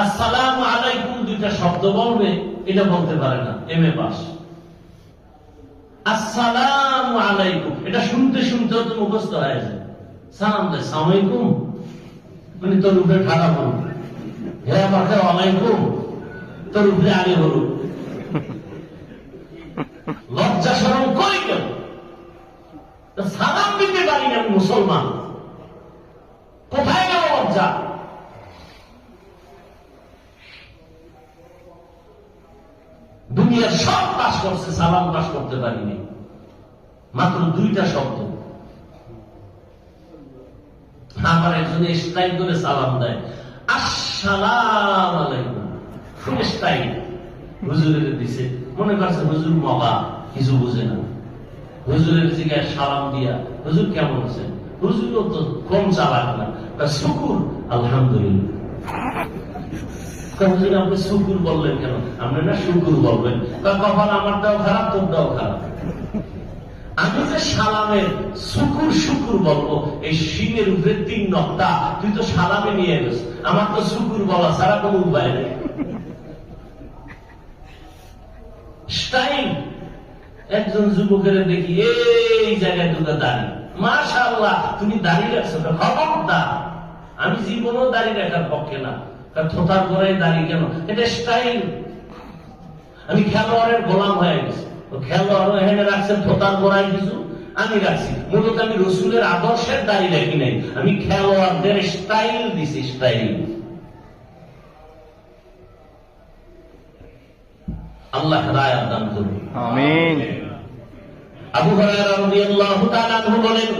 আসসালামু আলাইকুম দুইটা শব্দ বলবে, এটা বলতে পারে না, এমএ পাস। আসসালামু আলাইকুম এটা শুনতে শুনতে তো মুখস্থ হয়ে যায়। সালাম দেয় সালামালাইকুম, মানে তোর উপরে ঠাড়া বলুন, হ্যাঁ আমার ওয়ালাইকুম, তোর উপরে আগে বলুন। লজ্জা শরম কই কেন? সালাম দিতে পারি না আমি মুসলমান, কোথায় গেল লজ্জা? দুনিয়ার সব পাস করছে, সালাম পাস করতে পারিনি, মাত্র দুইটা শব্দ। আমার একজন স্টাইল করে সালাম দেয়, আসসালাম আলাইকুম, স্টাইল হুজুরের দিছে, মনে করছে হুজুর মগা, কিছু বুঝে না। হুজুরের জিগায় সালাম দিয়া, হুজুর কেমন আছেন? হুজুরও তো কম চালাক না, শুকুর আলহামদুলিল্লাহ। হুজুর আপনি শুকুর বললেন কেন? আপনি না শুকুর বলবেন। কখন আমারটাও খারাপ, তোরটাও খারাপ। আমি যে সালামের শুকুর শুকুর বলবো, এই শিঙের উপরে 3 নক্তা, তুই তো সালামে নিয়ে গেছ, আমার তো শুকুর বলা ছাড়া কোনো উপায় নেই। স্টাইল। একজন যুবকের দেখি এই জায়গায় দুটো দাঁড়িয়ে, মাশাআল্লাহ তুমি দাঁড়িয়ে রাখছো, খবরদার আমি জীবনও দাঁড়িয়ে রাখার পক্ষে না। থোতার গোড়ায় দাঁড়িয়ে কেন? এটা স্টাইল। আমি খেলোয়াড়ের গোলাম হয়ে গেছি, খেলোয়াড় এখানে রাখছেন থোতার গোড়ায় কিছু, আমি রাখছি। মূলত আমি রসুলের আদর্শের দাঁড়িয়ে রাখি নাই, আমি খেলোয়াড়দের স্টাইল দিছি, স্টাইল। আল্লাহ হেদায়েত দান করুন, আমিন। আবু হুরায়রা রাদিয়াল্লাহু তাআলা আনহু বলেন,